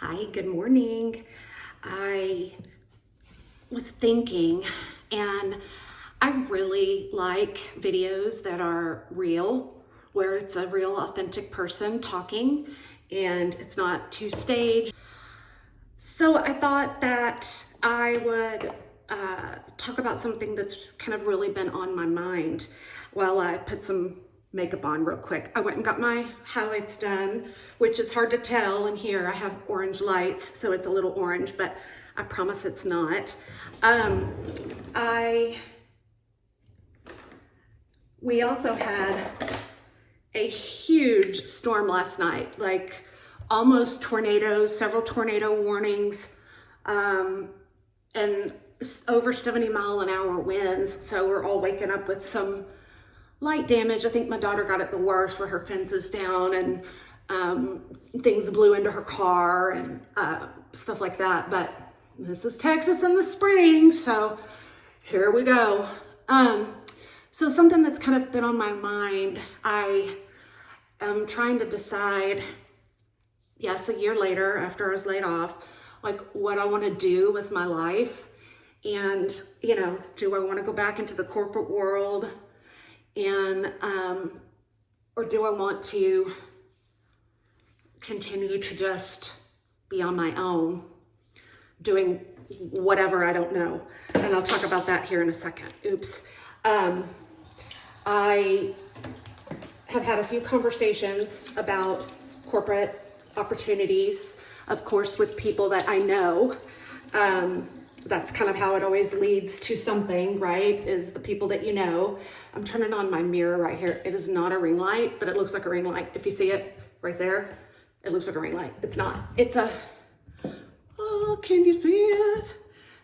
Hi, good morning. I was thinking, and I really like videos that are real, where it's a real authentic person talking and it's not too staged. So I thought that I would talk about something that's kind of really been on my mind while I put some makeup on real quick. I went and got my highlights done, which is hard to tell. And here I have orange lights, so it's a little orange, but I promise it's not. We also had a huge storm last night, like almost tornadoes, several tornado warnings, and over 70-mile-an-hour winds. So we're all waking up with some light damage. I think my daughter got it the worst, where her fence is down and things blew into her car and stuff like that. But this is Texas in the spring, so here we go. So something that's kind of been on my mind, I am trying to decide, yes, a year later after I was laid off, like what I want to do with my life. And, do I want to go back into the corporate world? And, or do I want to continue to just be on my own, doing whatever, I don't know. And I'll talk about that here in a second. Oops. I have had a few conversations about corporate opportunities, of course, with people that I know. That's kind of how it always leads to something, right? Is the people that you know. I'm turning on my mirror right here. It is not a ring light, but it looks like a ring light. If you see it right there, it looks like a ring light. It's not. It's a, oh, can you see it?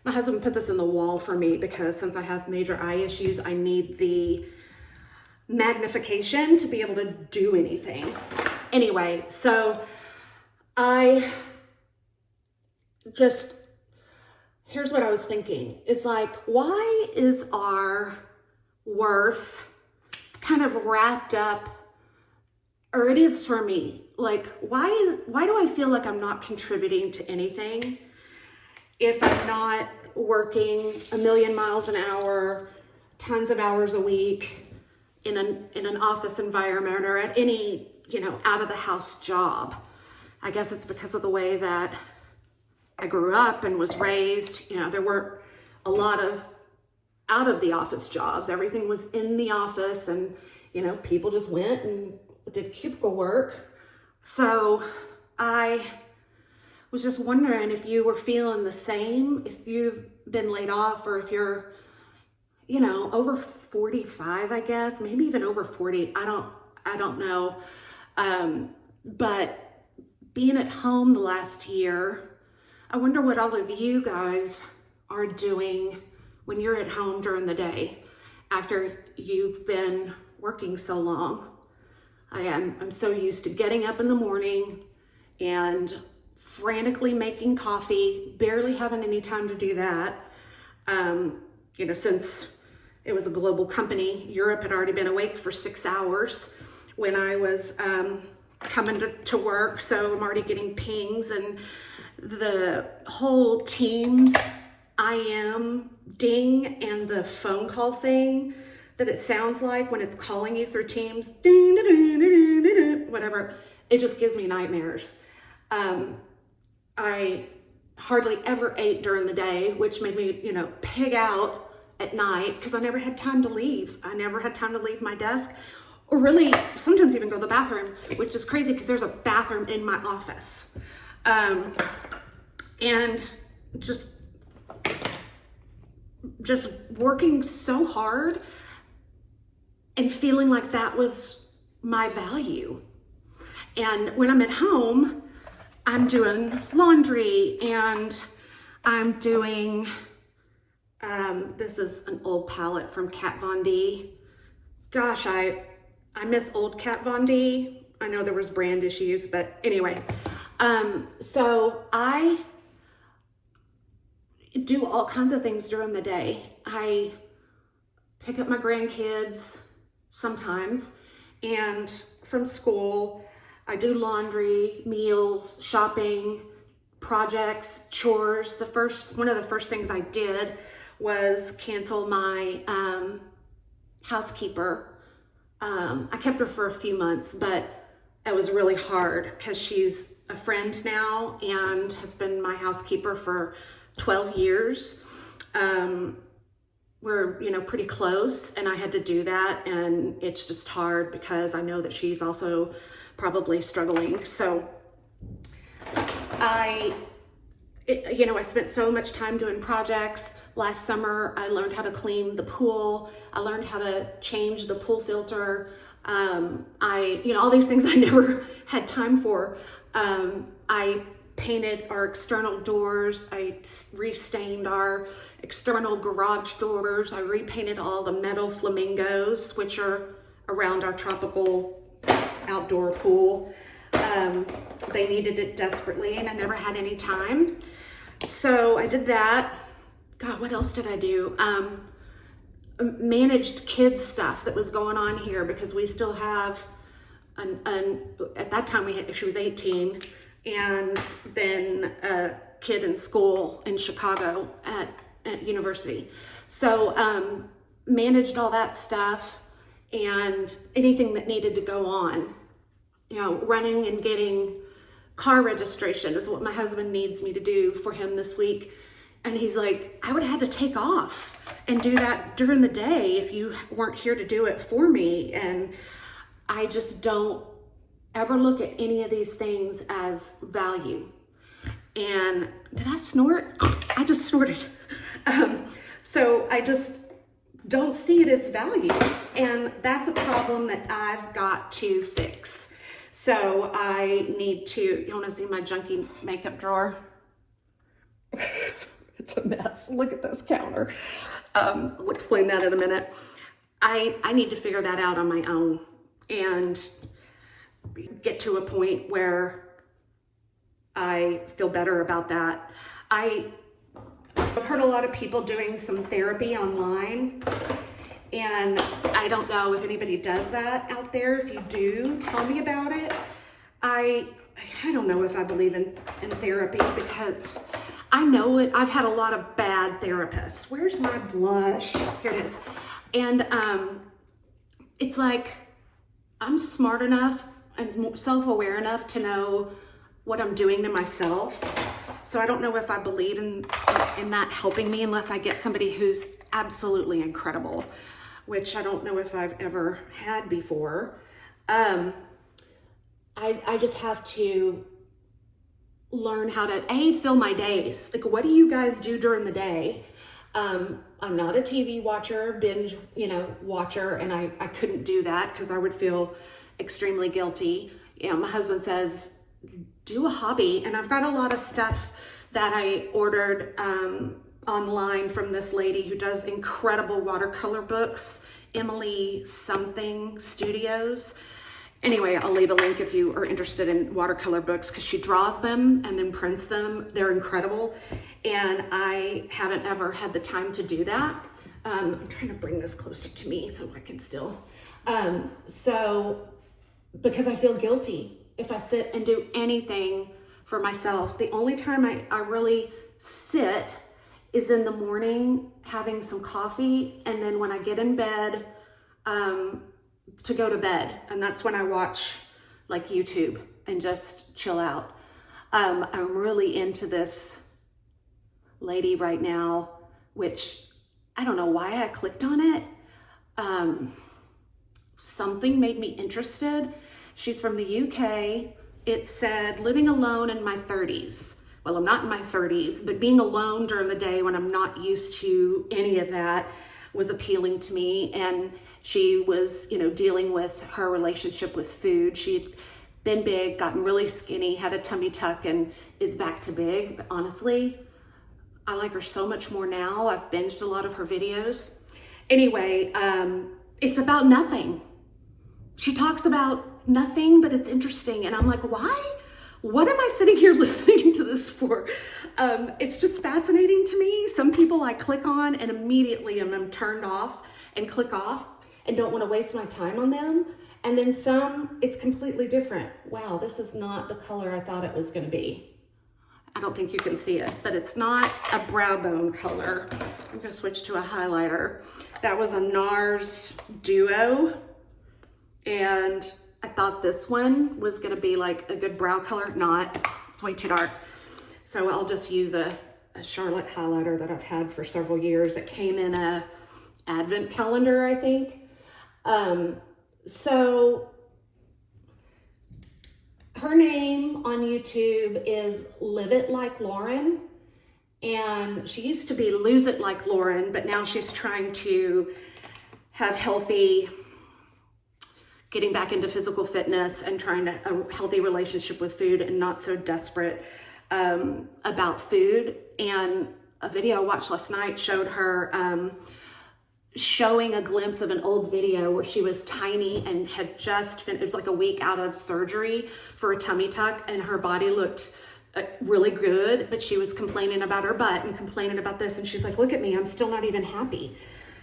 My husband put this in the wall for me because since I have major eye issues, I need the magnification to be able to do anything. Anyway, so here's what I was thinking. It's like, why is our worth kind of wrapped up, or it is for me, like, why do I feel like I'm not contributing to anything if I'm not working a million miles an hour, tons of hours a week in an office environment or at any, out of the house job? I guess it's because of the way that I grew up and was raised. There weren't a lot of out of the office jobs. Everything was in the office, and people just went and did cubicle work. So I was just wondering if you were feeling the same, if you've been laid off, or if you're over 45, I guess, maybe even over 40. I don't know. But being at home the last year, I wonder what all of you guys are doing when you're at home during the day after you've been working so long. I'm so used to getting up in the morning and frantically making coffee, barely having any time to do that. Since it was a global company, Europe had already been awake for 6 hours when I was coming to work. So I'm already getting pings, and the whole Teams IM ding and the phone call thing that it sounds like when it's calling you through Teams, whatever, it just gives me nightmares. I hardly ever ate during the day, which made me, pig out at night because I never had time to leave. I never had time to leave my desk, or really sometimes even go to the bathroom, which is crazy because there's a bathroom in my office. And just working so hard and feeling like that was my value. And when I'm at home, I'm doing laundry and I'm doing, this is an old palette from Kat Von D. Gosh, I miss old Kat Von D. I know there was brand issues, but anyway. So I do all kinds of things during the day. I pick up my grandkids sometimes, and from school, I do laundry, meals, shopping, projects, chores. One of the first things I did was cancel my housekeeper. I kept her for a few months, but it was really hard because she's a friend now and has been my housekeeper for 12 years. We're, pretty close, and I had to do that, and it's just hard because I know that she's also probably struggling. So I spent so much time doing projects. Last summer, I learned how to clean the pool. I learned how to change the pool filter. All these things I never had time for. I painted our external doors. I restained our external garage doors. I repainted all the metal flamingos, which are around our tropical outdoor pool. They needed it desperately, and I never had any time. So I did that. God, what else did I do? Managed kids stuff that was going on here because we still have at that time she was 18, and then a kid in school in Chicago at university. So managed all that stuff and anything that needed to go on. Running and getting car registration is what my husband needs me to do for him this week. And he's like, I would have had to take off and do that during the day if you weren't here to do it for me. And I just don't ever look at any of these things as value. And did I snort? I just snorted. So I just don't see it as value. And that's a problem that I've got to fix. So I need to, you want to see my junky makeup drawer? It's a mess. Look at this counter. We'll explain that in a minute. I need to figure that out on my own and get to a point where I feel better about that. I've heard a lot of people doing some therapy online, and I don't know if anybody does that out there. If you do, tell me about it. I don't know if I believe in therapy because I know it. I've had a lot of bad therapists. Where's my blush? Here it is. And it's like I'm smart enough and self-aware enough to know what I'm doing to myself. So I don't know if I believe in that helping me unless I get somebody who's absolutely incredible, which I don't know if I've ever had before. I just have to learn how to fill my days. Like, what do you guys do during the day? I'm not a TV watcher, binge, watcher, and I couldn't do that because I would feel extremely guilty. My husband says, do a hobby. And I've got a lot of stuff that I ordered online from this lady who does incredible watercolor books, Emily something Studios. Anyway, I'll leave a link if you are interested in watercolor books because she draws them and then prints them. They're incredible. And I haven't ever had the time to do that. I'm trying to bring this closer to me so I can still. Because I feel guilty if I sit and do anything for myself. The only time I really sit is in the morning having some coffee, and then when I get in bed, to go to bed. And that's when I watch like YouTube and just chill out. I'm really into this lady right now, which I don't know why I clicked on it. Something made me interested. She's from the UK. It said living alone in my 30s. Well, I'm not in my 30s, but being alone during the day when I'm not used to any of that was appealing to me. And she was, dealing with her relationship with food. She'd been big, gotten really skinny, had a tummy tuck, and is back to big. But honestly, I like her so much more now. I've binged a lot of her videos. Anyway, it's about nothing. She talks about nothing, but it's interesting. And I'm like, why? What am I sitting here listening to this for? It's just fascinating to me. Some people I click on and immediately I'm turned off and click off and don't want to waste my time on them. And then some, it's completely different. Wow, this is not the color I thought it was going to be. I don't think you can see it, but it's not a brow bone color. I'm gonna switch to a highlighter. That was a NARS Duo, and I thought this one was gonna be like a good brow color. Not, it's way too dark. So I'll just use a Charlotte highlighter that I've had for several years that came in a advent calendar, I think. So her name on YouTube is Live It Like Lauren, and she used to be Lose It Like Lauren, but now she's trying to have getting back into physical fitness and trying to a healthy relationship with food and not so desperate about food. And a video I watched last night showed her showing a glimpse of an old video where she was tiny and had just finished, it was like a week out of surgery for a tummy tuck, and her body looked really good, but she was complaining about her butt and complaining about this, and she's like, look at me, I'm still not even happy.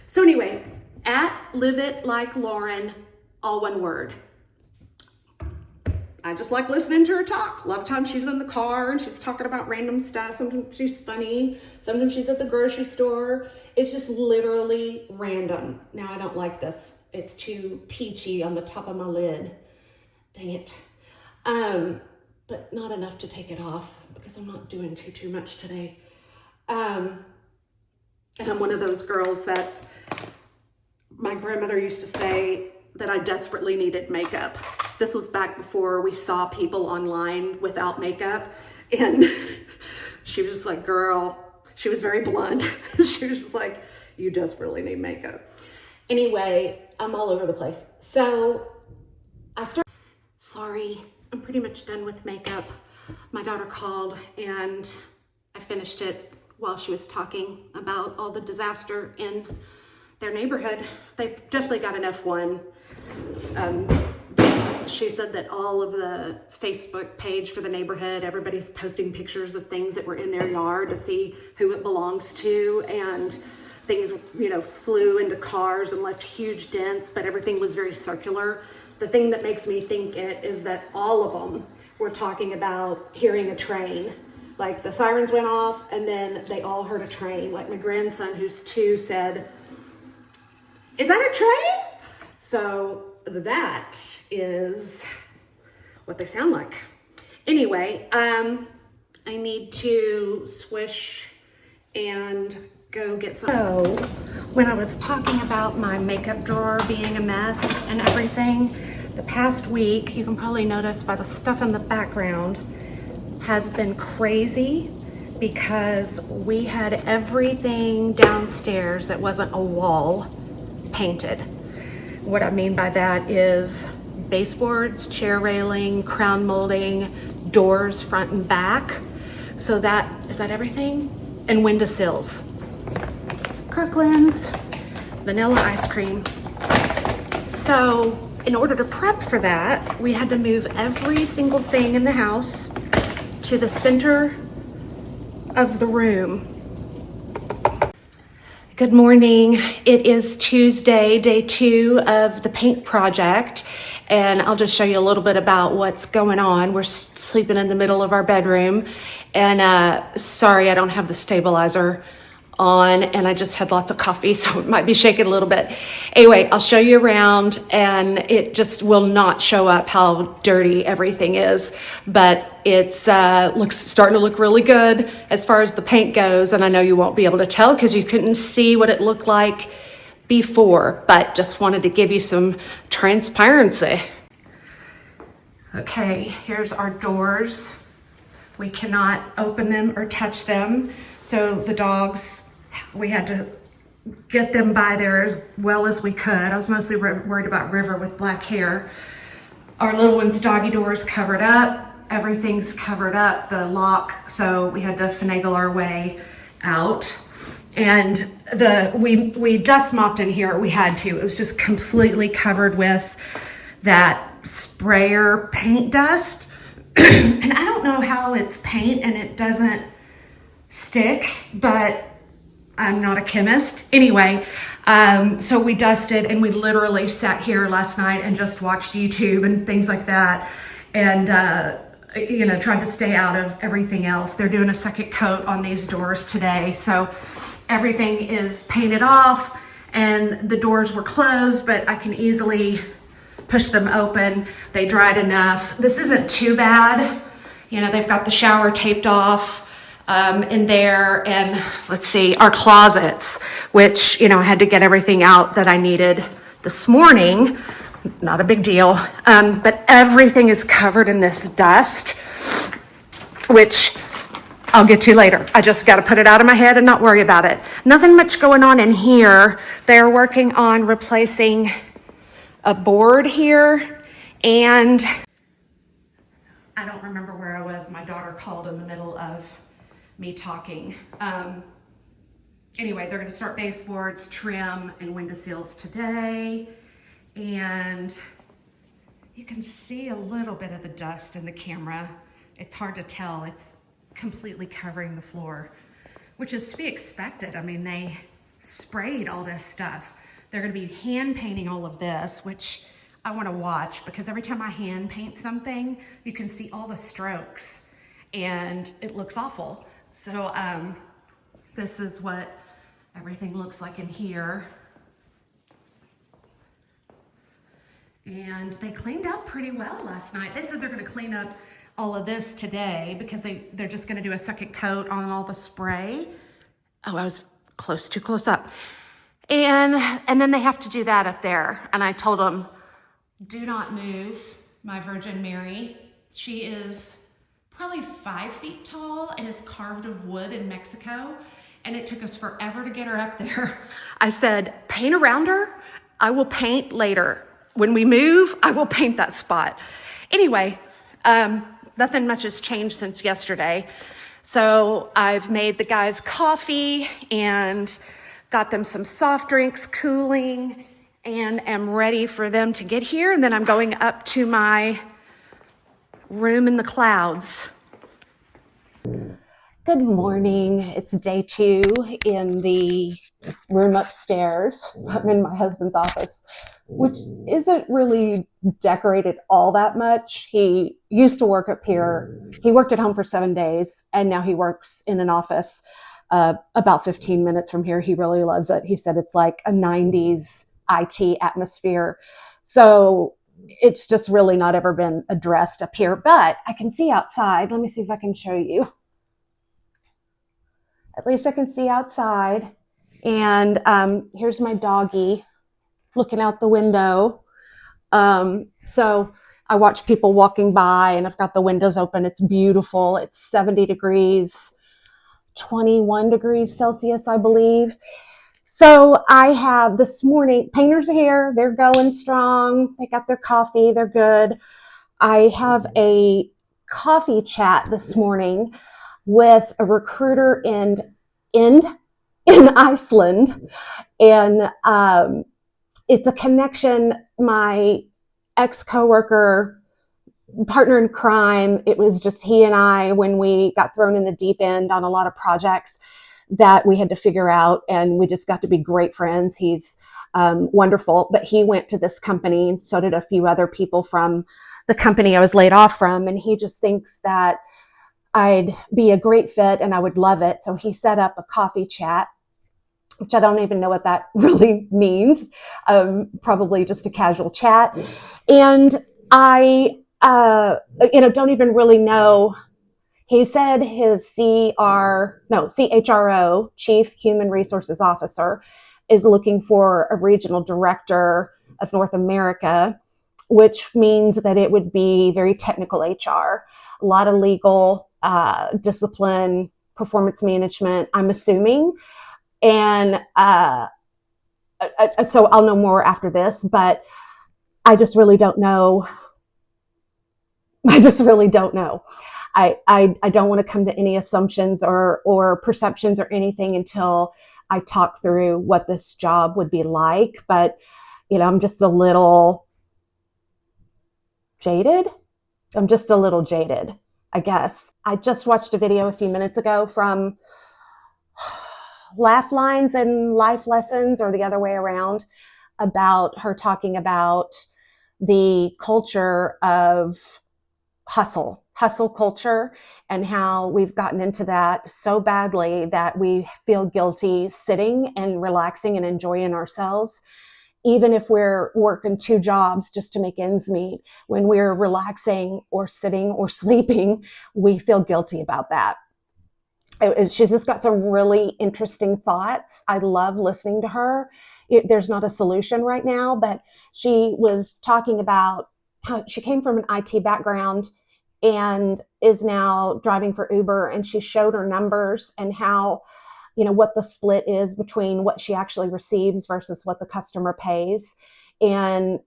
So anyway, at Live It Like Lauren, all one word. I just like listening to her talk. A lot of times she's in the car and she's talking about random stuff. Sometimes she's funny. Sometimes she's at the grocery store. It's just literally random. Now I don't like this. It's too peachy on the top of my lid. Dang it. But not enough to take it off because I'm not doing too much today. And I'm one of those girls that my grandmother used to say that I desperately needed makeup. This was back before we saw people online without makeup. And she was just like, girl, she was very blunt. She was just like, you desperately need makeup. Anyway, I'm all over the place. So sorry, I'm pretty much done with makeup. My daughter called and I finished it while she was talking about all the disaster in their neighborhood. They definitely got an F1. She said that all of the Facebook page for the neighborhood, everybody's posting pictures of things that were in their yard to see who it belongs to, and things, you know, flew into cars and left huge dents, but everything was very circular. The thing that makes me think it is that all of them were talking about hearing a train. Like the sirens went off and then they all heard a train. Like my grandson, who's 2, said, is that a train? So that is what they sound like. Anyway, I need to swish and go get some. So when I was talking about my makeup drawer being a mess and everything, the past week, you can probably notice by the stuff in the background, has been crazy because we had everything downstairs that wasn't a wall painted. What I mean by that is baseboards, chair railing, crown molding, doors front and back. So is that everything? And windowsills. Kirkland's vanilla ice cream. So in order to prep for that, we had to move every single thing in the house to the center of the room. Good morning. It is Tuesday, day 2 of the paint project, and I'll just show you a little bit about what's going on. We're sleeping in the middle of our bedroom, and sorry I don't have the stabilizer on, and I just had lots of coffee, so it might be shaking a little bit. Anyway, I'll show you around, and it just will not show up how dirty everything is, but it's starting to look really good as far as the paint goes, and I know you won't be able to tell because you couldn't see what it looked like before, but just wanted to give you some transparency. Okay, here's our doors. We cannot open them or touch them, so the dogs, we had to get them by there as well as we could. I was mostly worried about River with black hair. Our little one's doggy door is covered up. Everything's covered up, the lock, so we had to finagle our way out. And we dust mopped in here, we had to. It was just completely covered with that sprayer paint dust. And I don't know how it's paint and it doesn't stick, but I'm not a chemist. Anyway, so we dusted and we literally sat here last night and just watched YouTube and things like that. And tried to stay out of everything else. They're doing a second coat on these doors today. So everything is painted off and the doors were closed, but I can easily push them open. They dried enough. This isn't too bad. They've got the shower taped off in there, and let's see, our closets, which, I had to get everything out that I needed this morning. Not a big deal, but everything is covered in this dust, which I'll get to later. I just got to put it out of my head and not worry about it. Nothing much going on in here. They're working on replacing a board here, and I don't remember where I was. My daughter called in the middle of me talking. Anyway, they're going to start baseboards, trim, and window seals today. And you can see a little bit of the dust in the camera. It's hard to tell. It's completely covering the floor, which is to be expected. I mean, they sprayed all this stuff. They're going to be hand painting all of this, which I want to watch, because every time I hand paint something, you can see all the strokes and it looks awful. So this is what everything looks like in here. And they cleaned up pretty well last night. They said they're going to clean up all of this today because they're just going to do a second coat on all the spray. Oh, I was too close up. And then they have to do that up there. And I told them, do not move my Virgin Mary. She is probably 5 feet tall and is carved of wood in Mexico. And it took us forever to get her up there. I said, paint around her. I will paint later. When we move, I will paint that spot. Anyway, nothing much has changed since yesterday. So I've made the guys coffee and got them some soft drinks cooling, and am ready for them to get here. And then I'm going up to my room in the clouds. Good morning. It's day 2 in the room upstairs. I'm in my husband's office, which isn't really decorated all that much. He used to work up here. He worked at home for 7 days, and now he works in an office about 15 minutes from here. He really loves it. He said it's like a 90s IT atmosphere. So it's just really not ever been addressed up here, but I can see outside. Let me see if I can show you. At least I can see outside. And here's my doggy looking out the window. So I watch people walking by, and I've got the windows open. It's beautiful. It's 70 degrees, 21 degrees Celsius, I believe. So I have this morning, painters are here. They're going strong. They got their coffee. They're good. I have a coffee chat this morning with a recruiter in Iceland. And it's a connection. My ex-coworker, partner in crime, it was just he and I when we got thrown in the deep end on a lot of projects that we had to figure out, and we just got to be great friends. He's wonderful, but he went to this company, and so did a few other people from the company I was laid off from, and he just thinks that I'd be a great fit and I would love it. So he set up a coffee chat, which I don't even know what that really means. Probably just a casual chat. And I, don't even really know. He said his CHRO, Chief Human Resources Officer, is looking for a regional director of North America, which means that it would be very technical HR, a lot of legal, discipline, performance management, I'm assuming. And so I'll know more after this, but I just really don't know. I don't want to come to any assumptions or perceptions or anything until I talk through what this job would be like. But, I'm just a little jaded. I guess. I just watched a video a few minutes ago from Laugh Lines and Life Lessons, or the other way around, about her talking about the culture of hustle hustle culture and how we've gotten into that so badly that we feel guilty sitting and relaxing and enjoying ourselves. Even if we're working 2 jobs just to make ends meet, when we're relaxing or sitting or sleeping, we feel guilty about that. She's just got some really interesting thoughts. I love listening to her. There's not a solution right now, but she was talking about how she came from an IT background and is now driving for Uber. And she showed her numbers and how, what the split is between what she actually receives versus what the customer pays, and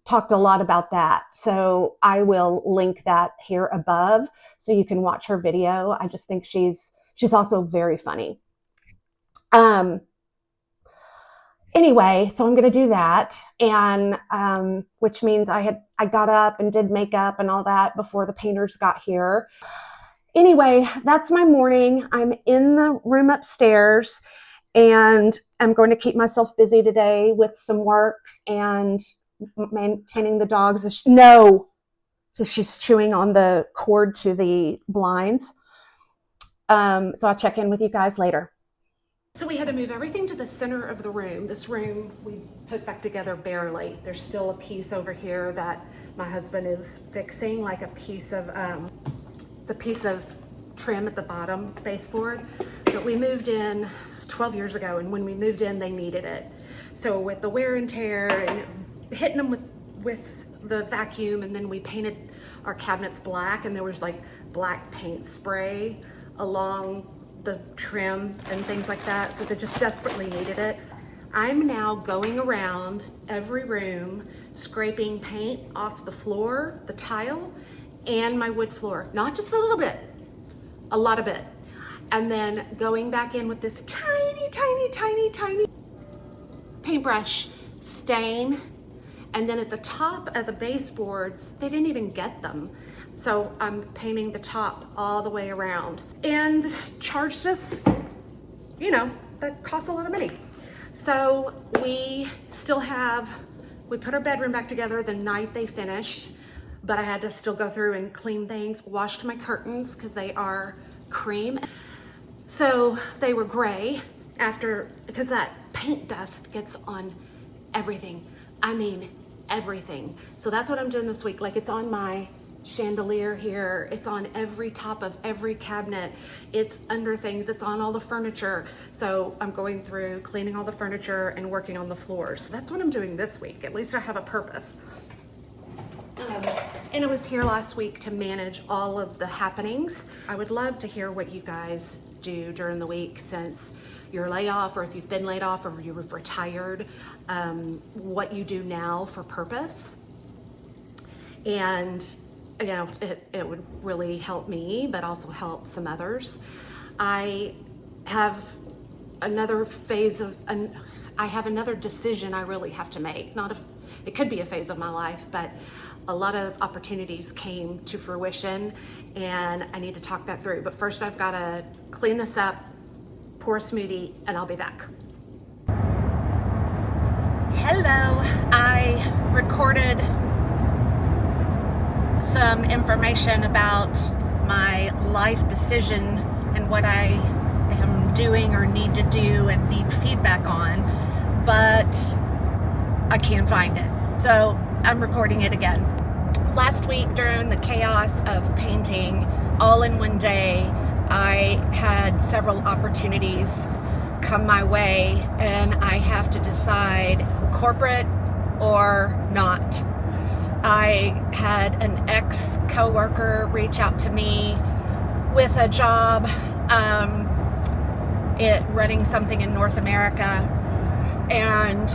talked a lot about that. So I will link that here above so you can watch her video. I just think she's also very funny. Anyway, so I'm going to do that. And, which means I got up and did makeup and all that before the painters got here. Anyway, that's my morning. I'm in the room upstairs and I'm going to keep myself busy today with some work and maintaining the dogs. No, she's chewing on the cord to the blinds. So I'll check in with you guys later. So we had to move everything to the center of the room. This room we put back together barely. There's still a piece over here that my husband is fixing, like a piece of, it's a piece of trim at the bottom baseboard. But we moved in 12 years ago, and when we moved in, they needed it. So with the wear and tear and hitting them with the vacuum, and then we painted our cabinets black, and there was like black paint spray along the trim and things like that. So they just desperately needed it. I'm now going around every room, scraping paint off the floor, the tile, and my wood floor. Not just a little bit, a lot of it. And then going back in with this tiny, tiny, tiny, tiny paintbrush stain. And then at the top of the baseboards, they didn't even get them. So I'm painting the top all the way around, and charged us, that costs a lot of money. So we put our bedroom back together the night they finished, but I had to still go through and clean things, washed my curtains because they are cream. So they were gray because that paint dust gets on everything. I mean, everything. So that's what I'm doing this week. Like, it's on my chandelier here, it's on every top of every cabinet, it's under things, it's on all the furniture. So I'm going through cleaning all the furniture and working on the floors. So that's what I'm doing this week. At least I have a purpose. And I was here last week to manage all of the happenings. I would love to hear what you guys do during the week since you're laid off, or if you've been laid off or you've retired, what you do now for purpose. And it would really help me, but also help some others. I have another decision I really have to make. It could be a phase of my life, but a lot of opportunities came to fruition and I need to talk that through. But first I've got to clean this up, pour a smoothie, and I'll be back. Hello, I recorded some information about my life decision and what I am doing or need to do and need feedback on, but I can't find it. So I'm recording it again. Last week, during the chaos of painting all in one day, I had several opportunities come my way, and I have to decide corporate or not. I had an ex-coworker reach out to me with a job running something in North America, and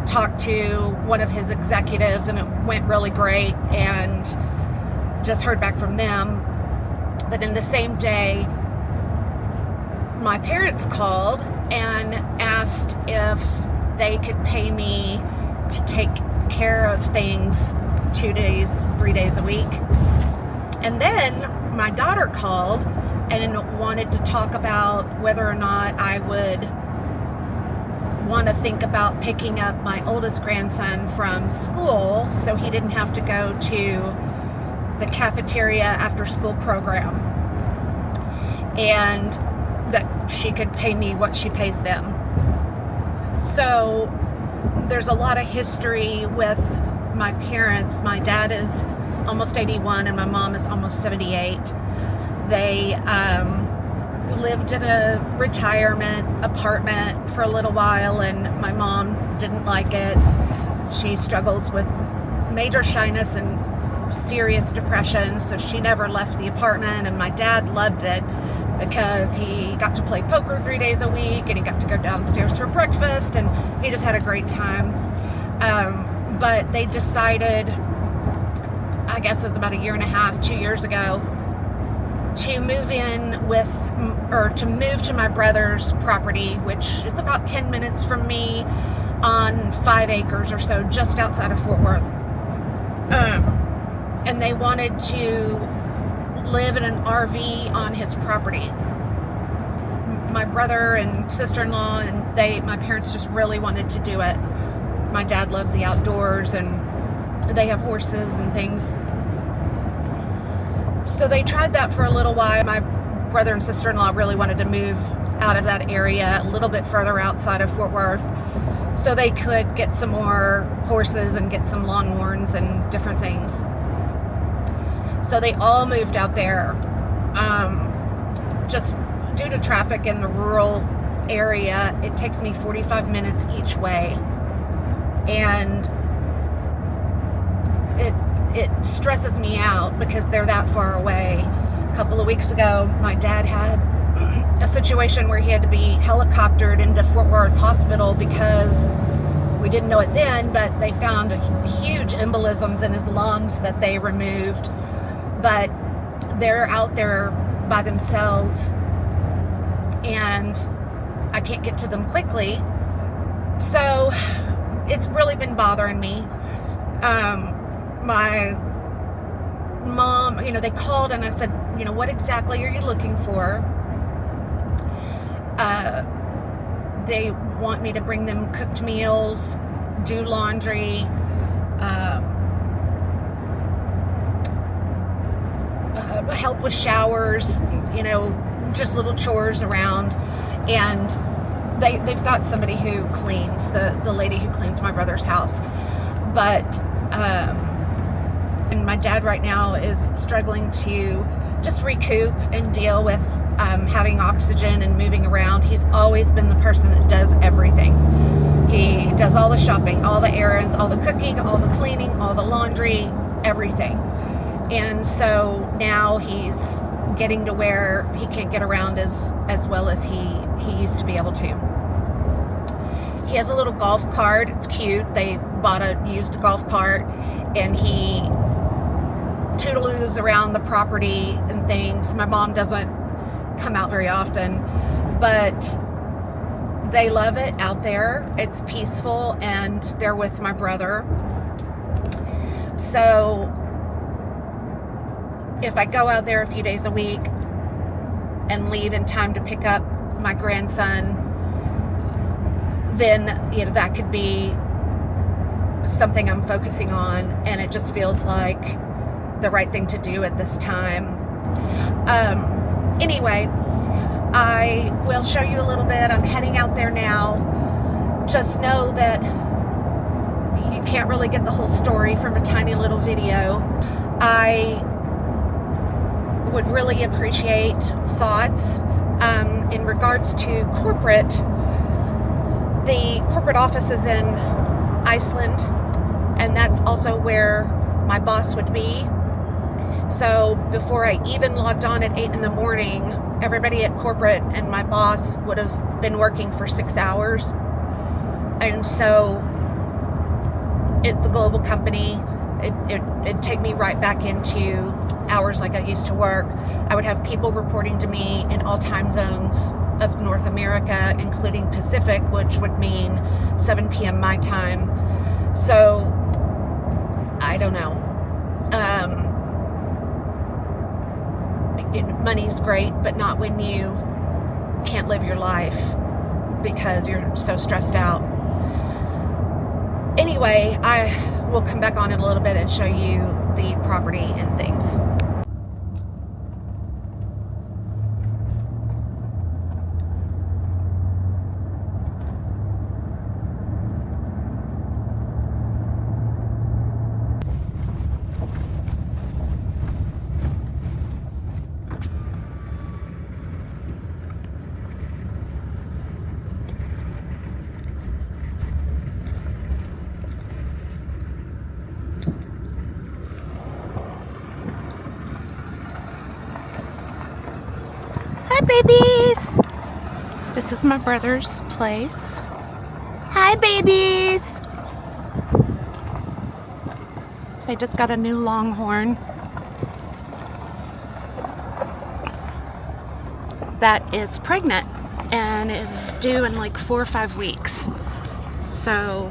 talked to one of his executives, and it went really great, and just heard back from them. But in the same day, my parents called and asked if they could pay me to take care of things 2 days, 3 days a week. And then my daughter called and wanted to talk about whether or not I would want to think about picking up my oldest grandson from school so he didn't have to go to the cafeteria after school program, and that she could pay me what she pays them. So there's a lot of history with my parents. My dad is almost 81 and my mom is almost 78. They lived in a retirement apartment for a little while, and my mom didn't like it. She struggles with major shyness and serious depression, so she never left the apartment. And my dad loved it because he got to play poker 3 days a week, and he got to go downstairs for breakfast, and he just had a great time. But they decided, I guess it was about 2 years ago, to move to move to my brother's property, which is about 10 minutes from me, on 5 acres or so, just outside of Fort Worth. And they wanted to live in an RV on his property. My brother and sister-in-law and my parents just really wanted to do it. My dad loves the outdoors, and they have horses and things. So they tried that for a little while. My brother and sister-in-law really wanted to move out of that area a little bit further outside of Fort Worth so they could get some more horses and get some longhorns and different things. So they all moved out there. Just due to traffic in the rural area, it takes me 45 minutes each way. And it stresses me out because they're that far away. A couple of weeks ago, my dad had a situation where he had to be helicoptered into Fort Worth Hospital because we didn't know it then, but they found huge embolisms in his lungs that they removed. But they're out there by themselves, and I can't get to them quickly. So it's really been bothering me. My mom, they called and I said, what exactly are you looking for? They want me to bring them cooked meals, do laundry, help with showers, just little chores around. And they've got somebody who cleans, the lady who cleans my brother's house. But and my dad right now is struggling to just recoup and deal with having oxygen and moving around. He's always been the person that does everything. He does all the shopping, all the errands, all the cooking, all the cleaning, all the laundry, everything. And so now he's getting to where he can't get around as well as he used to be able to. He has a little golf cart. It's cute. They bought a used golf cart, and he toodaloos around the property and things. My mom doesn't come out very often, but they love it out there. It's peaceful, and they're with my brother. So if I go out there a few days a week and leave in time to pick up my grandson, then that could be something I'm focusing on, and it just feels like the right thing to do at this time. Anyway, I will show you a little bit. I'm heading out there now. Just know that you can't really get the whole story from a tiny little video. I would really appreciate thoughts in regards to corporate. The corporate office is in Iceland, and that's also where my boss would be. So before I even logged on at 8 in the morning, everybody at corporate and my boss would have been working for 6 hours. And so it's a global company. It'd take me right back into hours like I used to work. I would have people reporting to me in all time zones of North America, including Pacific, which would mean 7 p.m. my time. So I don't know. Money's great, but not when you can't live your life because you're so stressed out. Anyway, I will come back on in a little bit and show you the property and things. Hi, babies! This is my brother's place. Hi, babies! They just got a new longhorn that is pregnant and is due in like 4 or 5 weeks. So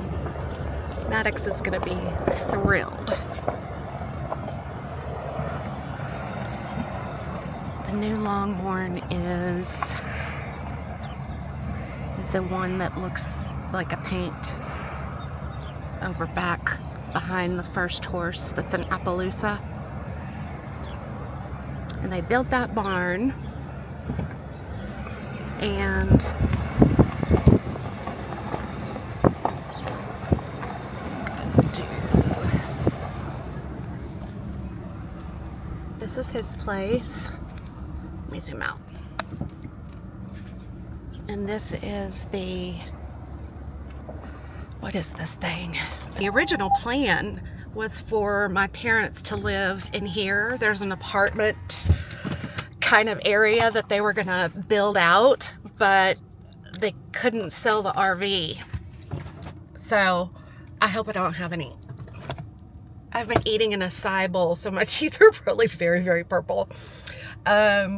Maddox is gonna be thrilled. The new longhorn is the one that looks like a paint over back behind the first horse that's an Appaloosa. And they built that barn, and this is his place. Let me zoom out. And this is what is this thing? The original plan was for my parents to live in here. There's an apartment kind of area that they were gonna build out, but they couldn't sell the RV. So I hope I don't have any. I've been eating in a acai bowl, so my teeth are probably very, very purple. I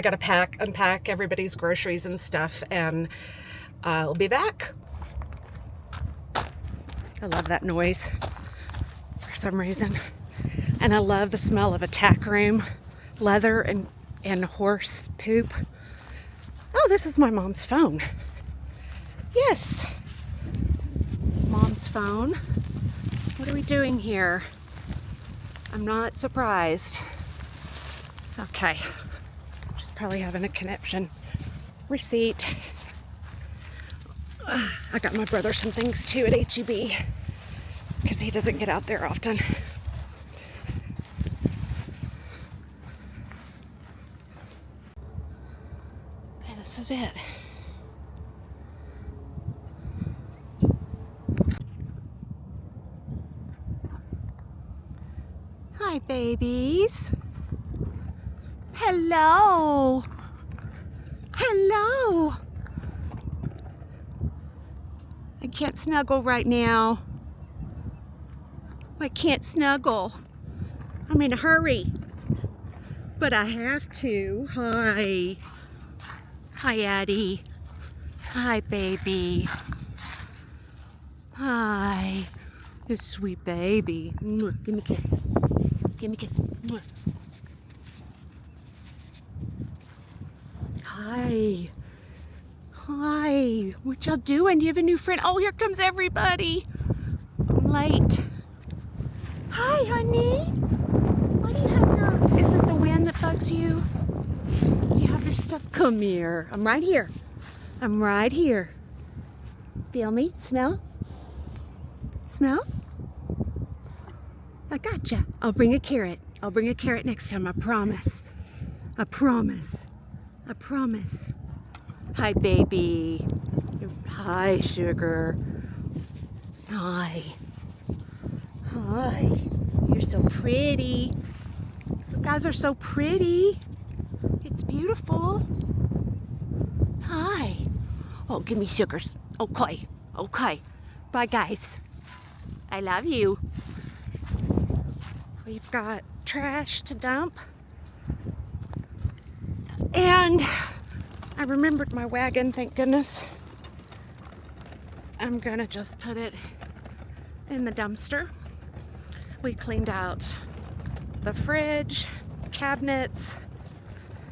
gotta unpack everybody's groceries and stuff, and I'll be back. I love that noise for some reason. And I love the smell of a tack room, leather and horse poop. Oh, this is my mom's phone. Yes. Mom's phone. What are we doing here? I'm not surprised. Okay. She's probably having a conniption. Receipt. I got my brother some things too at H-E-B because he doesn't get out there often. Okay, this is it. Hi, babies. Hello. Hello. I can't snuggle right now. I can't snuggle. I'm in a hurry. But I have to. Hi. Hi, Addie. Hi, baby. Hi. This sweet baby. Mwah. Give me a kiss. Give me a kiss. Mwah. Hi. Hi. What y'all doing? Do you have a new friend? Oh, here comes everybody. I'm late. Hi, honey. Why do you have your... Is it the wind that bugs you? Do you have your stuff? Come here. I'm right here. I'm right here. Feel me? Smell? Smell? I gotcha. I'll bring a carrot. I'll bring a carrot next time. I promise. I promise. I promise. Hi, baby. Hi, sugar. Hi. Hi. You're so pretty. You guys are so pretty. It's beautiful. Hi. Oh, give me sugars. Okay. Okay. Bye, guys. I love you. We've got trash to dump. And I remembered my wagon, thank goodness. I'm gonna just put it in the dumpster. We cleaned out the fridge, cabinets,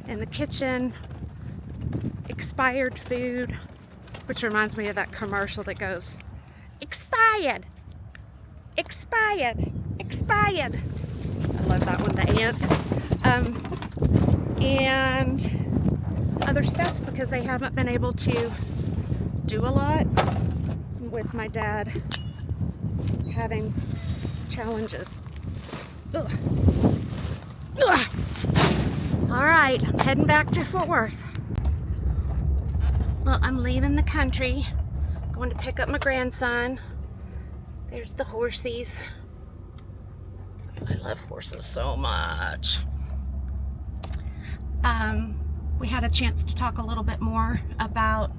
and the kitchen, expired food, which reminds me of that commercial that goes, expired, expired, expired. I love that one, the ants. And other stuff because they haven't been able to do a lot with my dad having challenges. Ugh. Ugh. All right, I'm heading back to Fort Worth. Well, I'm leaving the country, going to pick up my grandson. There's the horsies. I love horses so much. We had a chance to talk a little bit more about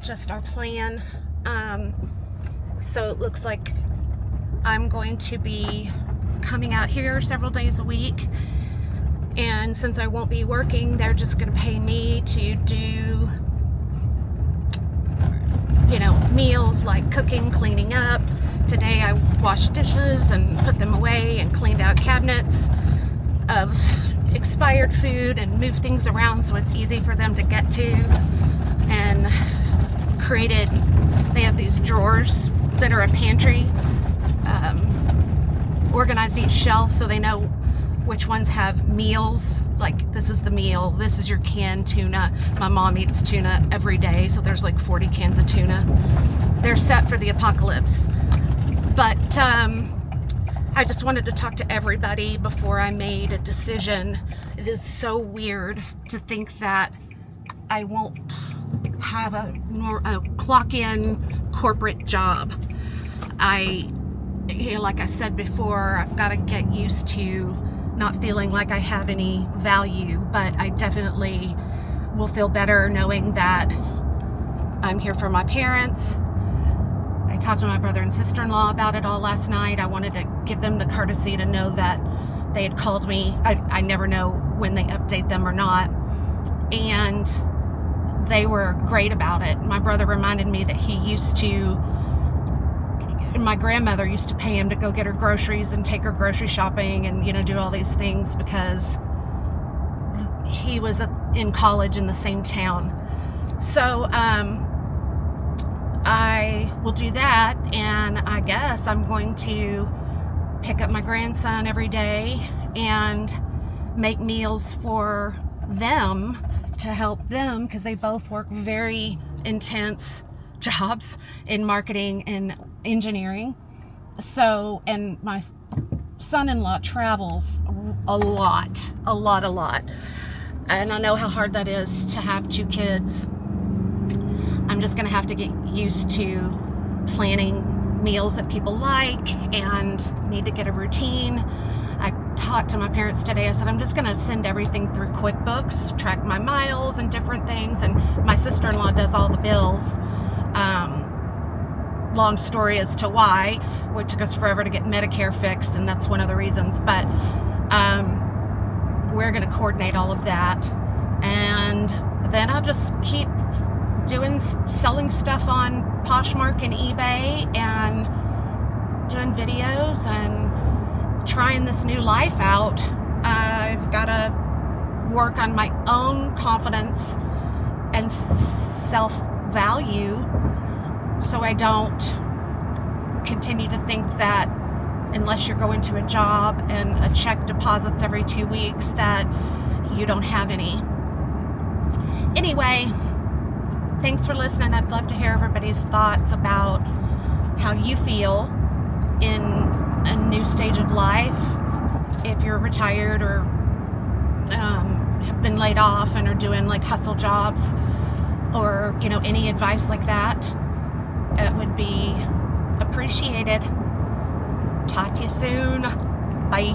just our plan. So it looks like I'm going to be coming out here several days a week. And since I won't be working, they're just going to pay me to do, you know, meals like cooking, cleaning up. Today I washed dishes and put them away and cleaned out cabinets of expired food and moved things around so it's easy for them to get to. And they have these drawers that are a pantry, organized each shelf so they know which ones have meals, like this is the meal, this is your canned tuna. My mom eats tuna every day, so there's like 40 cans of tuna. They're set for the apocalypse. But I just wanted to talk to everybody before I made a decision. It is so weird to think that I won't have a clock-in corporate job. Like I said before, I've got to get used to not feeling like I have any value, but I definitely will feel better knowing that I'm here for my parents. I talked to my brother and sister-in-law about it all last night. I wanted to give them the courtesy to know that they had called me. I never know when they update them or not. And they were great about it. My brother reminded me that my grandmother used to pay him to go get her groceries and take her grocery shopping and, you know, do all these things because he was in college in the same town. So I will do that, and I guess I'm going to pick up my grandson every day and make meals for them to help them because they both work very intense jobs in marketing and engineering. So, and my son-in-law travels a lot. And I know how hard that is to have two kids. I'm just gonna have to get used to planning meals that people like and need to get a routine. I talked to my parents today. I said, I'm just gonna send everything through QuickBooks, track my miles and different things. And my sister-in-law does all the bills. Long story as to why. It took us forever to get Medicare fixed, and that's one of the reasons. But we're going to coordinate all of that, and then I'll just keep selling stuff on Poshmark and eBay, and doing videos and trying this new life out. I've got to work on my own confidence and self-value, so I don't continue to think that unless you're going to a job and a check deposits every 2 weeks that you don't have any. Anyway, thanks for listening. I'd love to hear everybody's thoughts about how you feel in a new stage of life. If you're retired or have been laid off and are doing like hustle jobs, or, you know, any advice like that, it would be appreciated. Talk to you soon. Bye.